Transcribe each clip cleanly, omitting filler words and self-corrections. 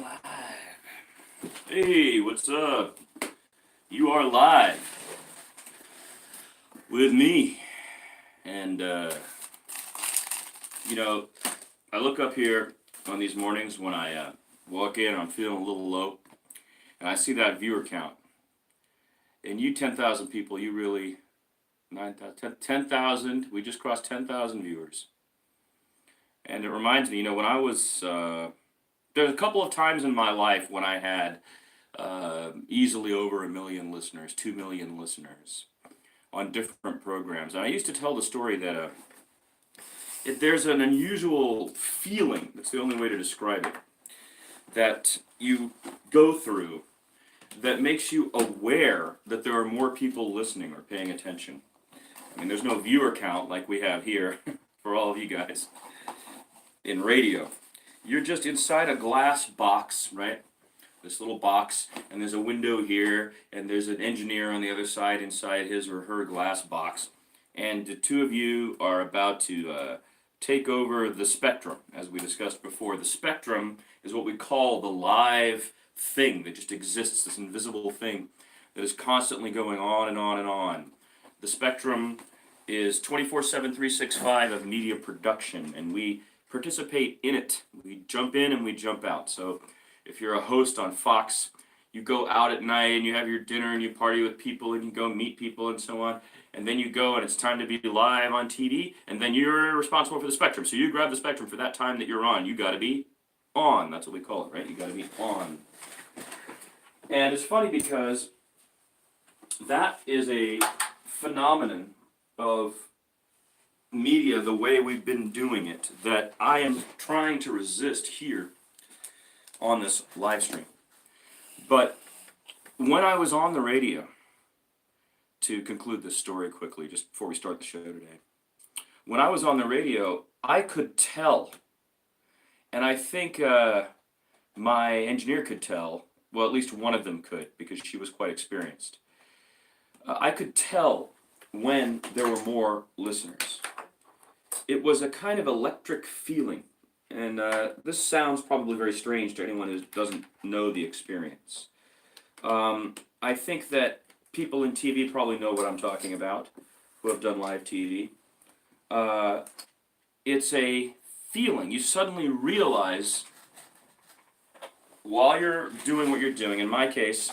Live. Hey, what's up? You are live with me. And, I look up here on these mornings when I walk in, I'm feeling a little low, and I see that viewer count. And you 10,000 people, you really, 10,000, we just crossed 10,000 viewers. And it reminds me, when I was, there's a couple of times in my life when I had easily over 1 million listeners, 2 million listeners on different programs. And I used to tell the story that there's an unusual feeling, that's the only way to describe it, that you go through that makes you aware that there are more people listening or paying attention. I mean, there's no viewer count like we have here for all of you guys in radio. You're just inside a glass box, right? This little box, and there's a window here, and there's an engineer on the other side inside his or her glass box. And the two of you are about to take over the spectrum, as we discussed before. The spectrum is what we call the live thing that just exists, this invisible thing that is constantly going on and on and on. The spectrum is 24/7, 365 of media production, and we participate in it. We jump in and we jump out. So if you're a host on Fox, you go out at night and you have your dinner and you party with people and you go meet people and so on. And then you go and it's time to be live on TV, and then you're responsible for the spectrum. So you grab the spectrum for that time that you're on. You got to be on. That's what we call it, right? You got to be on. And it's funny because that is a phenomenon of media, the way we've been doing it, that I am trying to resist here on this live stream. But when I was on the radio, to conclude this story quickly, just before we start the show today, when I was on the radio, I could tell, and I think my engineer could tell, well, at least one of them could, because she was quite experienced. I could tell when there were more listeners. It was a kind of electric feeling, and this sounds probably very strange to anyone who doesn't know the experience. I think that people in TV probably know what I'm talking about, who have done live TV. It's a feeling. You suddenly realize, while you're doing what you're doing, in my case,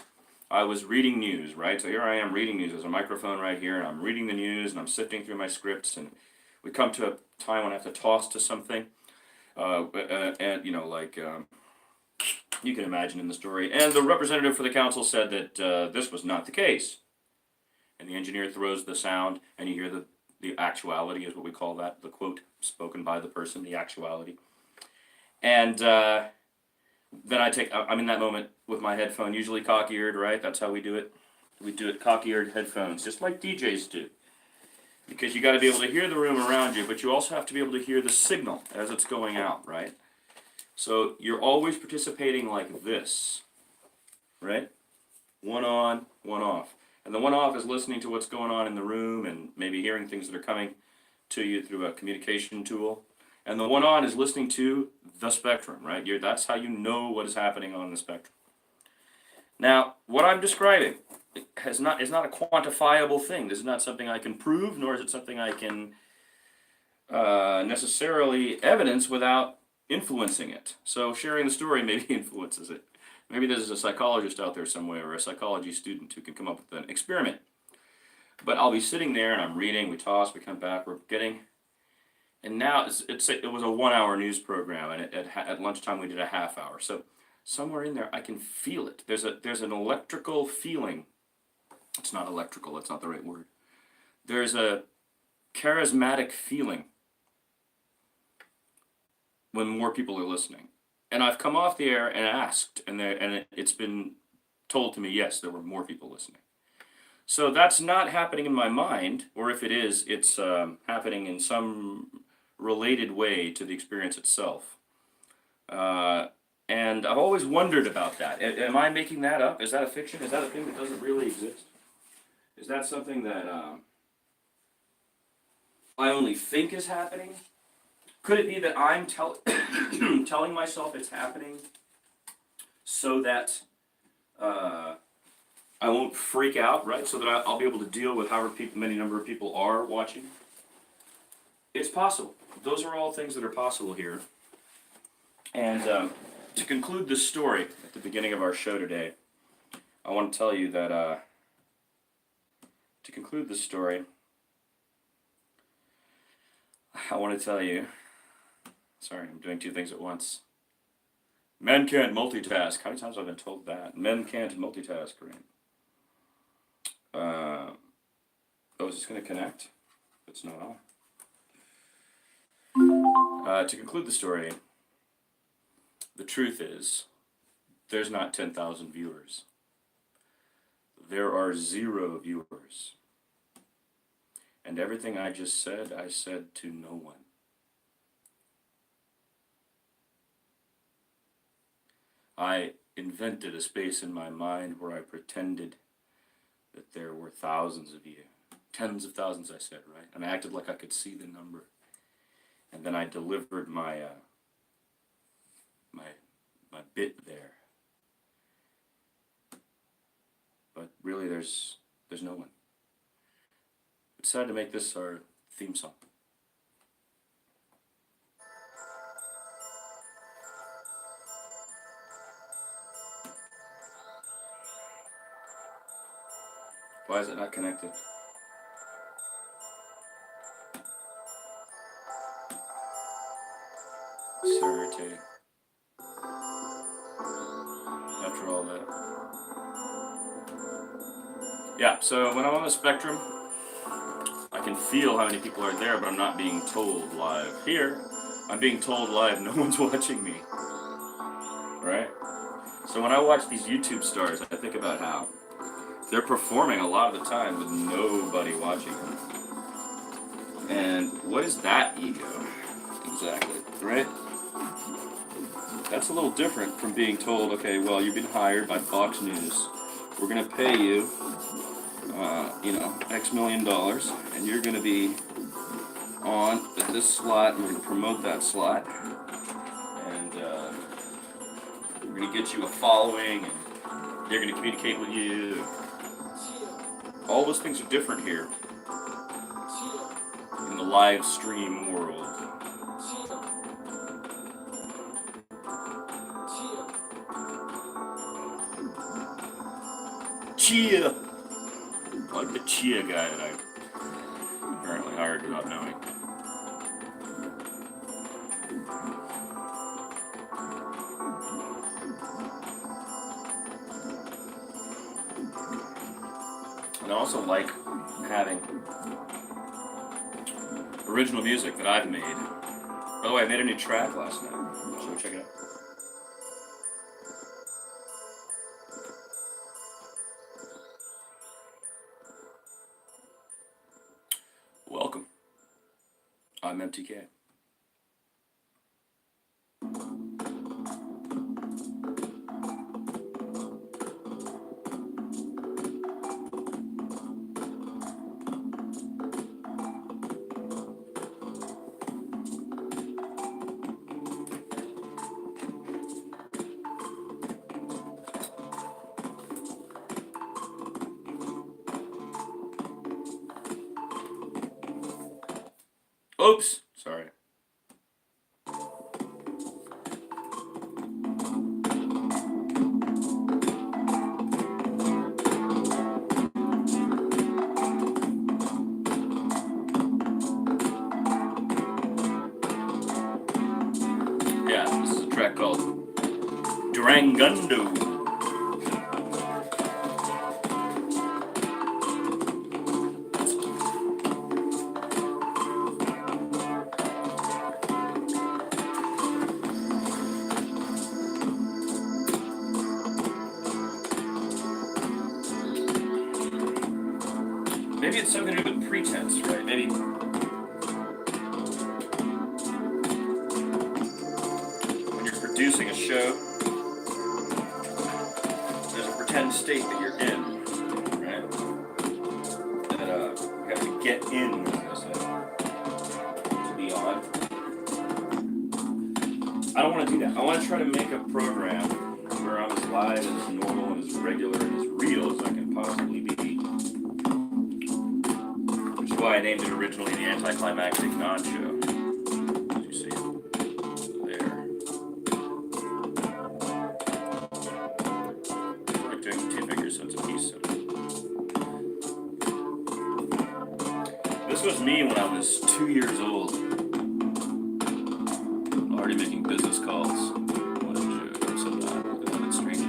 I was reading news, right? So here I am reading news. There's a microphone right here, and I'm reading the news, and I'm sifting through my scripts, and we come to a time when I have to toss to something, and you can imagine in the story. And the representative for the council said that this was not the case. And the engineer throws the sound, and you hear the actuality is what we call that, the quote spoken by the person, the actuality. And then I'm in that moment with my headphone, usually cock-eared, right? That's how we do it. We do it cock-eared headphones, just like DJs do. Because you got to be able to hear the room around you, but you also have to be able to hear the signal as it's going out, right? So you're always participating like this, right? One on, one off. And the one off is listening to what's going on in the room and maybe hearing things that are coming to you through a communication tool. And the one on is listening to the spectrum, right? That's how you know what is happening on the spectrum. Now, what I'm describing is not a quantifiable thing. This is not something I can prove, nor is it something I can necessarily evidence without influencing it. So sharing the story maybe influences it. Maybe there's a psychologist out there somewhere, or a psychology student who can come up with an experiment. But I'll be sitting there and I'm reading, we toss, we come back, we're getting, and now it was a 1 hour news program, and at lunchtime we did a half hour. So somewhere in there I can feel it. There's an electrical feeling. It's not electrical, that's not the right word. There's a charismatic feeling when more people are listening. And I've come off the air and asked, and it's been told to me, yes, there were more people listening. So that's not happening in my mind, or if it is, it's happening in some related way to the experience itself. And I've always wondered about that. Am I making that up? Is that a fiction? Is that a thing that doesn't really exist? Is that something that I only think is happening? Could it be that I'm telling myself it's happening so that I won't freak out, right? So that I'll be able to deal with however many number of people are watching. It's possible. Those are all things that are possible here. And to conclude this story at the beginning of our show today, I want to tell you that to conclude this story, I want to tell you, sorry, I'm doing two things at once. Men can't multitask. How many times have I been told that? Men can't multitask, right? Oh, is this going to connect? It's not on. To conclude the story, the truth is, there's not 10,000 viewers. There are 0 viewers. And everything I just said, I said to no one. I invented a space in my mind where I pretended that there were thousands of you. Tens of thousands, I said, right? And I acted like I could see the number. And then I delivered my bit there. But really, there's no one. I decided to make this our theme song. Why is it not connected? Surety. After all that. Yeah, so when I'm on the spectrum, I can feel how many people are there, but I'm not being told live. Here, I'm being told live, no one's watching me. Right? So when I watch these YouTube stars, I think about how they're performing a lot of the time with nobody watching them. And what is that ego? Exactly, right? That's a little different from being told, okay, well, you've been hired by Fox News. We're going to pay you, X million dollars, and you're going to be on at this slot, and we're going to promote that slot. And we're going to get you a following, and they're going to communicate with you. All those things are different here in the live stream world. Chia! I like the Chia guy that I apparently hired without knowing. And I also like having original music that I've made. By the way, I made a new track last night. So check it out. Welcome. I'm MTK. Oops, sorry. Yeah, this is a track called Durangundo. Maybe it's something to do with pretense, right? Maybe when you're producing a show, there's a pretend state that you're in, right? That you have to get in, as I said, to be on. I don't want to do that. I want to try to make a program where I'm as regular and as real as I can possibly be. Which is why I named it originally the Anticlimactic Non-Show. As you see there. I like doing 2 figures, so it's a piece. So. This was me when I was 2 years old. Already making business calls. What a joke. I'm so bad. Look at that strange.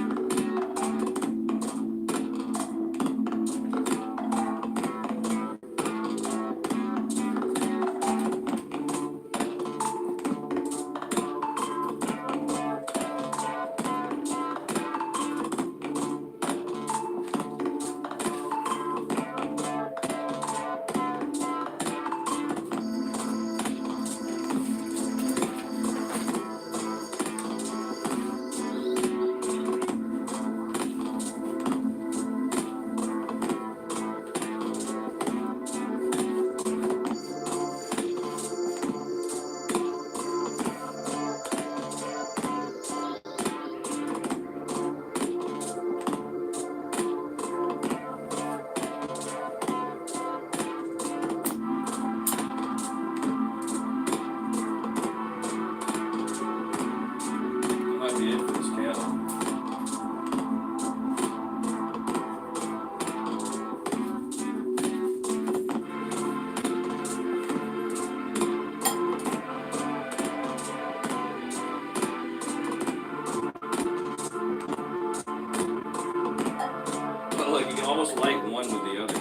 Look, you can almost light one with the other.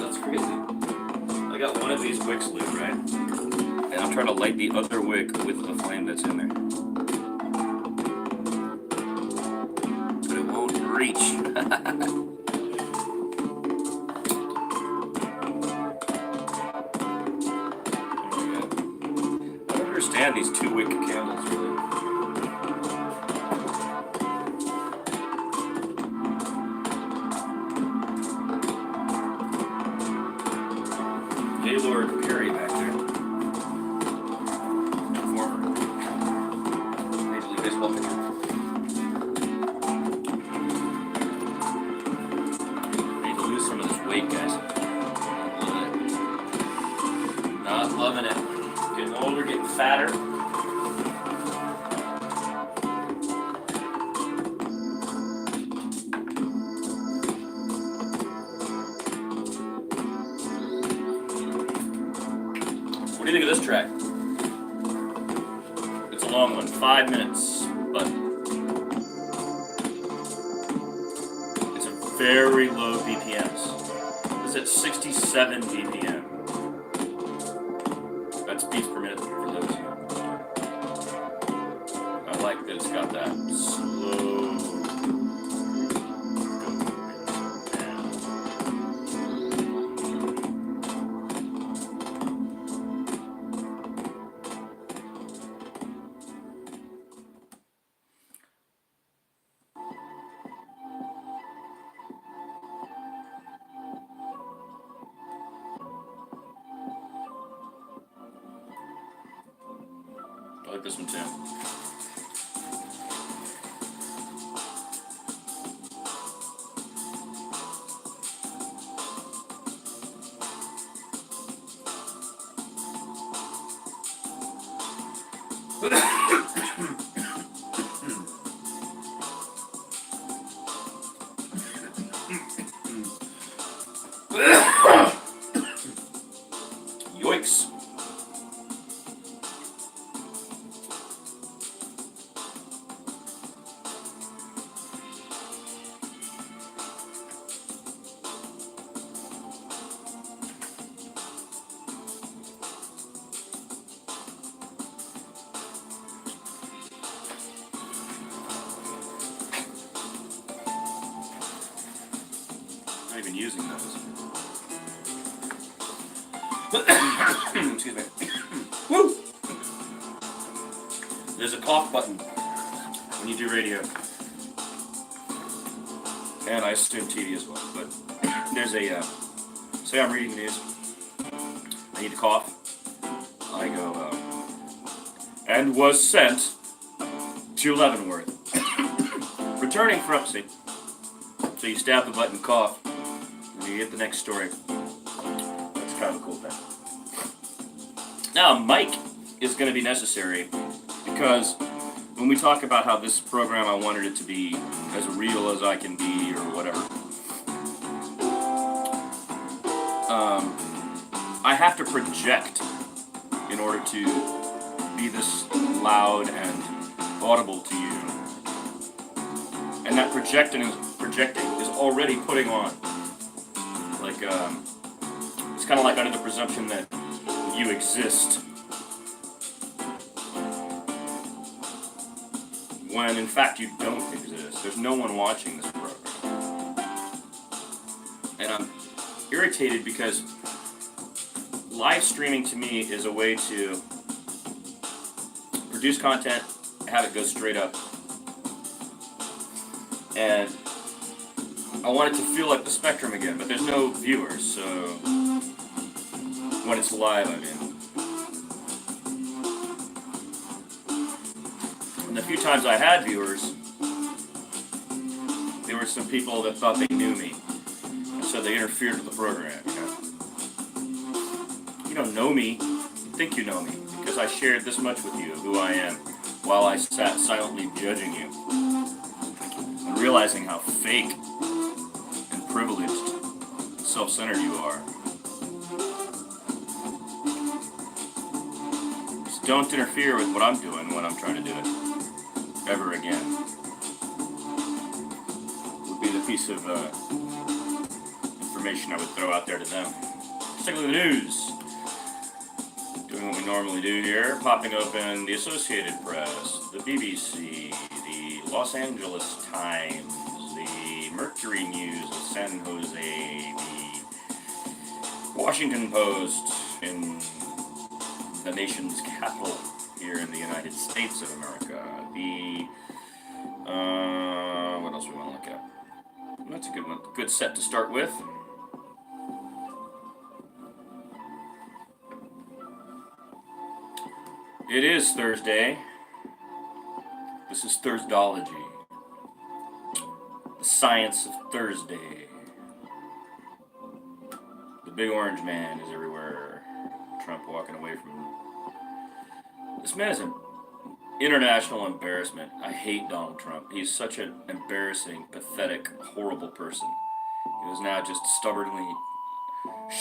That's crazy. I got one of these wicks lit, right? And I'm trying to light the other wick with the flame that's in there. But it won't reach. I don't understand these 2 wick candles, really. Gaylord Perry back there. Former Major League Baseball pitcher. Need to lose some of this weight, guys. Not loving it. Getting older, getting fatter. What do you think of this track? It's a long one, 5 minutes, but it's a very low BPMs. It's at 67 BPM. That's beats per minute for those. I like that it's got that slow. I like this one too. Yoicks. Not even using those. Excuse me. Woo! There's a cough button when you do radio. And I assume TV as well. But there's a, say I'm reading news. I need to cough. I go, and was sent to Leavenworth. Returning from, see, so you stab the button, cough, and you get the next story. That's kind of a cool thing. Now, a mic is going to be necessary because when we talk about how this program, I wanted it to be as real as I can be or whatever, I have to project in order to be this loud and audible to you. And that projecting is already putting on. Like, it's kind of like under the presumption that you exist. When in fact you don't exist. There's no one watching this program. And I'm irritated because live streaming to me is a way to produce content, have it go straight up. And I want it to feel like the Spectrum again, but there's no viewers, so when it's live, I mean. And the few times I had viewers, there were some people that thought they knew me, and so they interfered with the program, you know. You don't know me, you think you know me, because I shared this much with you of who I am, while I sat silently judging you, and realizing how fake and privileged, self-centered you are. Just don't interfere with what I'm doing when I'm trying to do it, ever again. Would be the piece of information I would throw out there to them. Let's take a look at the news. Doing what we normally do here, popping open the Associated Press, the BBC, the Los Angeles Times, the Mercury News of San Jose, the Washington Post in the nation's capital here in the United States of America, the, what else we want to look at? That's a good one, good set to start with. It is Thursday. This is Thursdology. The science of Thursday. The big orange man is everywhere. Trump walking away from him. This man is an international embarrassment. I hate Donald Trump. He's such an embarrassing, pathetic, horrible person. He was now just stubbornly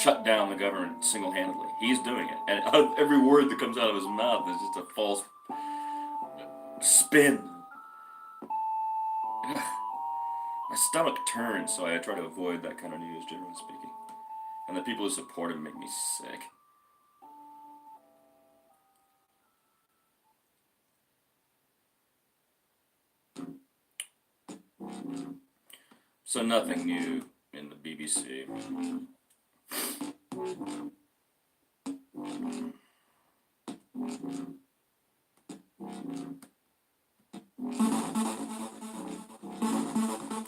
shut down the government single-handedly. He's doing it. And every word that comes out of his mouth is just a false spin. My stomach turns, so I try to avoid that kind of news, generally speaking. And the people who support him make me sick. So nothing new in the BBC.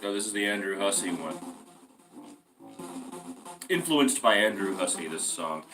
Oh, this is the Andrew Hussey one. Influenced by Andrew Hussey, this song.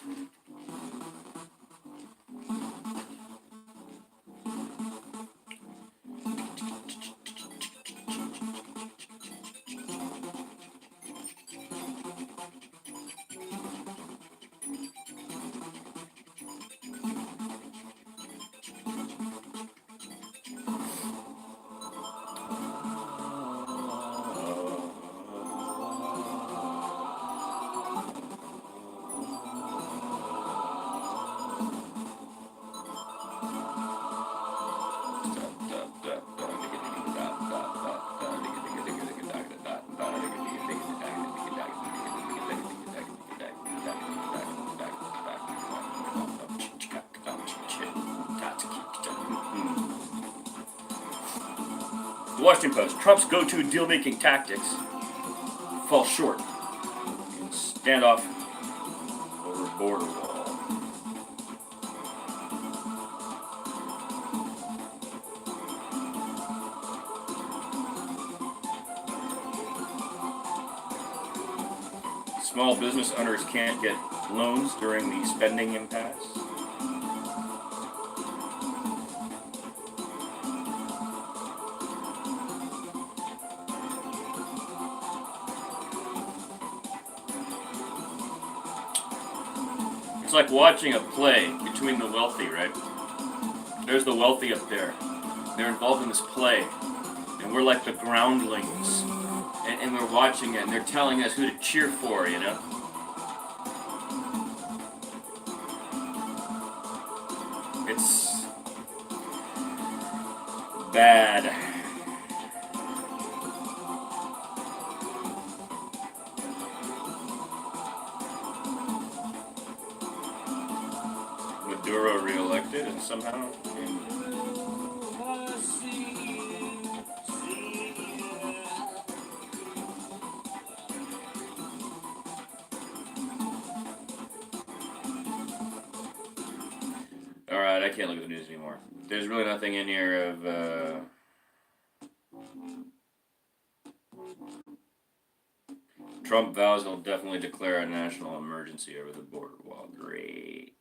The Washington Post, Trump's go-to deal-making tactics fall short in standoff over border wall. Small business owners can't get loans during the spending impasse. It's like watching a play between the wealthy, right? There's the wealthy up there. They're involved in this play, and we're like the groundlings, and we're watching it, and they're telling us who to cheer for, you know? It's bad. Maduro reelected and somehow. Alright, I can't look at the news anymore. There's really nothing in here of, Trump vows he'll definitely declare a national emergency over the border wall. Great.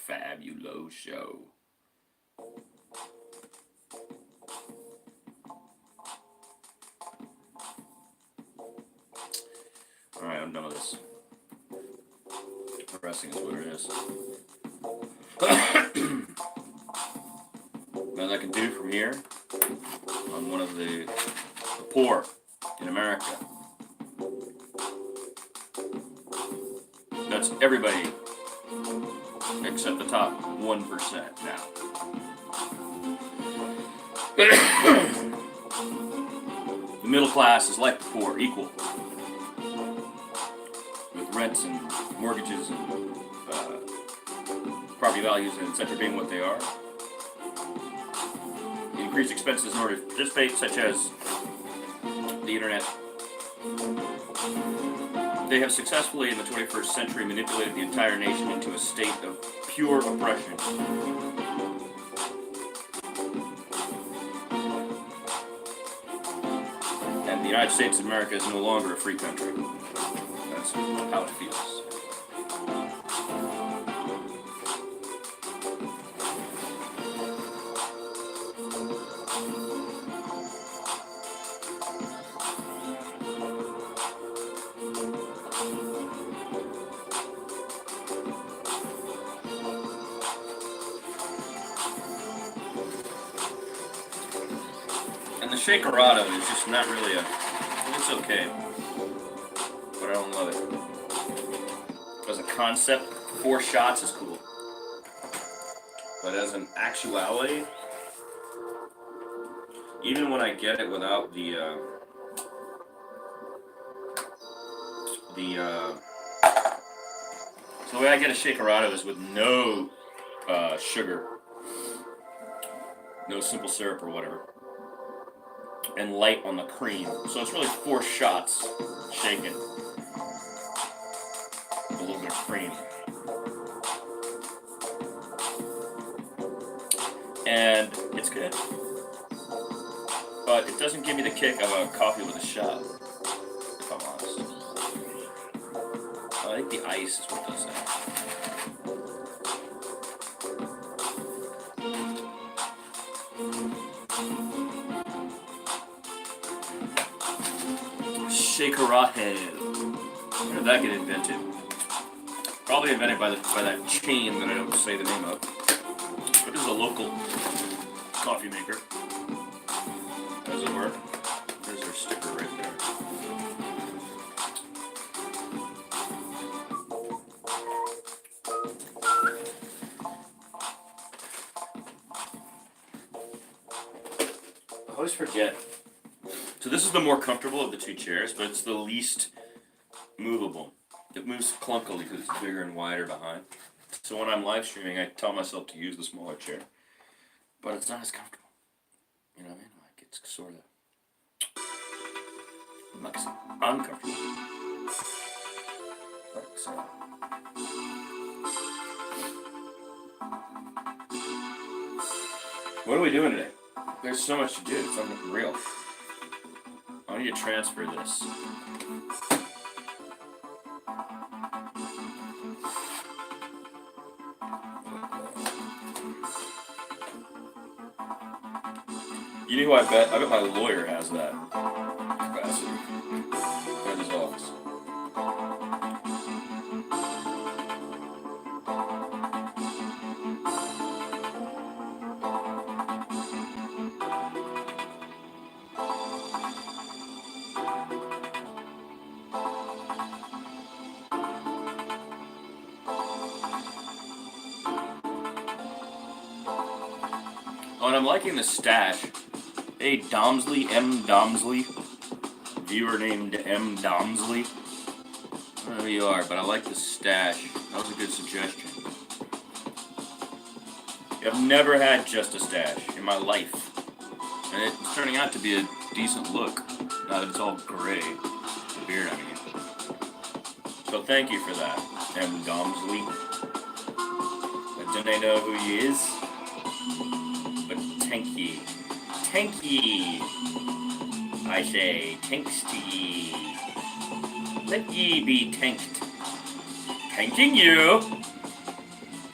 Fabuloso. Alright, I'm done with this. Depressing is what it is. As I can do from here, on one of the poor in America. That's everybody except the top 1% now. The middle class is like the poor, equal. With rents and mortgages and property values and etc. being what they are. Increased expenses in order to participate, such as the internet. They have successfully, in the 21st century, manipulated the entire nation into a state of pure oppression. And the United States of America is no longer a free country. That's how it feels. And the shakerado is just not really it's okay, but I don't love it. As a concept, 4 shots is cool. But as an actuality, even when I get it without so the way I get a shakerado is with no sugar, no simple syrup or whatever, and light on the cream. So it's really 4 shots shaken with a little bit of cream. And it's good. But it doesn't give me the kick of a coffee with a shot, if I'm honest. I think the ice is what does that. Shakerado. When did that get invented? Probably invented by that chain that I don't say the name of. But this is a local coffee maker. Does it work? There's their sticker right there. I always forget. So this is the more comfortable of the 2 chairs, but it's the least movable. It moves clunkily because it's bigger and wider behind. So when I'm live streaming, I tell myself to use the smaller chair. But it's not as comfortable. You know what I mean? Like, it's sort of... I'm not gonna say uncomfortable. Like so. What are we doing today? There's so much to do. It's unreal. I need to transfer this. You know who I bet? I bet my lawyer has that capacity in his office. Oh, and I'm liking the stash. Hey, Domsley, M. Domsley. Viewer named M. Domsley. I don't know who you are, but I like the stash. That was a good suggestion. I've never had just a stash in my life. And it's turning out to be a decent look. Now that it's all gray. The beard, I mean. So thank you for that, M. Domsley. Didn't I know who he is? But Tanky. Tanky! I say, tanks to ye. Let ye be tanked. Tanking you!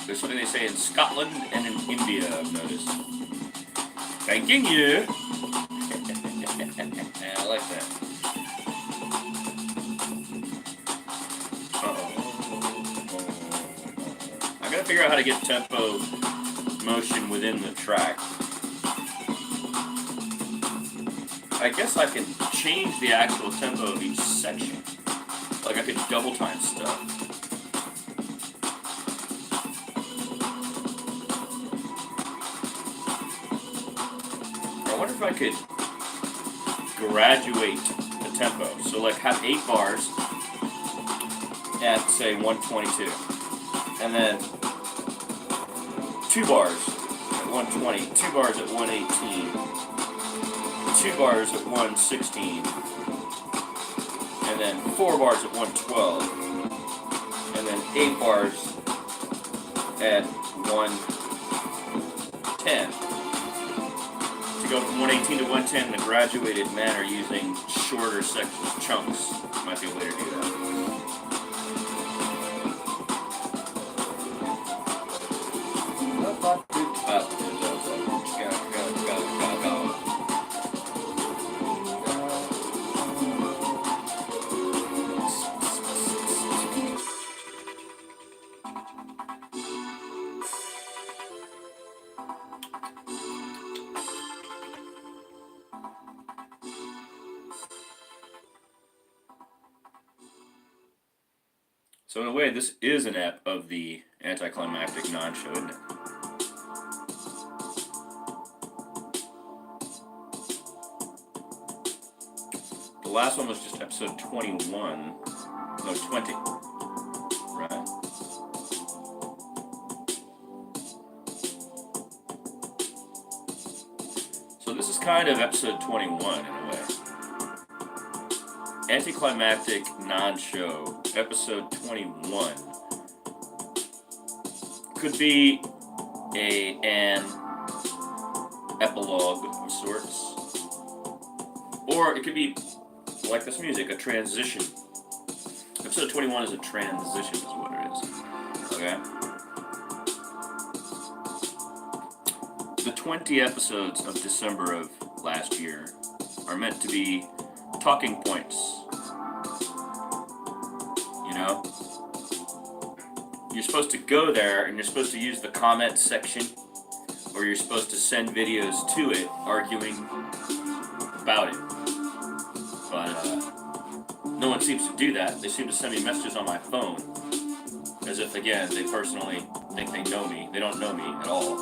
There's something they say in Scotland and in India, I've noticed. Tanking you! I like that. I gotta figure out how to get tempo motion within the track. I guess I can change the actual tempo of each section. Like I could double time stuff. I wonder if I could graduate the tempo. So like have 8 bars at say 122. And then 2 bars at 120, 2 bars at 118. 2 bars at 116, and then 4 bars at 112, and then 8 bars at 110. To go from 118 to 110 in a graduated manner using shorter sections, chunks, might be a way to do that. So in a way, this is an ep of the anticlimactic non-show, isn't it? The last one was just episode 21. No, 20. Right? So this is kind of episode 21 in a way. Anticlimactic non-show, episode 21. Could be an epilogue of sorts. Or it could be, like this music, a transition. Episode 21 is a transition, is what it is. Okay? The 20 episodes of December of last year are meant to be talking points. You know? You're supposed to go there and you're supposed to use the comment section, or you're supposed to send videos to it arguing about it. But no one seems to do that. They seem to send me messages on my phone as if, again, they personally think they know me. They don't know me at all.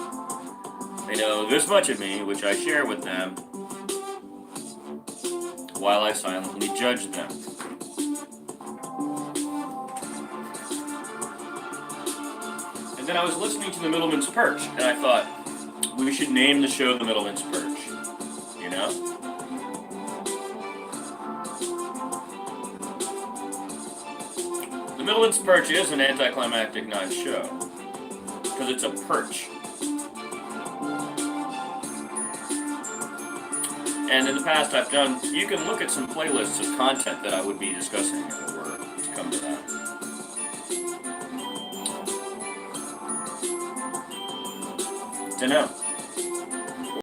They know this much of me, which I share with them, while I silently judge them. And then I was listening to the Middleman's Perch, and I thought, we should name the show the Middleman's Perch. You know? The Middleman's Perch is an anticlimactic non-show, because it's a perch. And in the past I've done, you can look at some playlists of content that I would be discussing if it were to come to that. Dunno.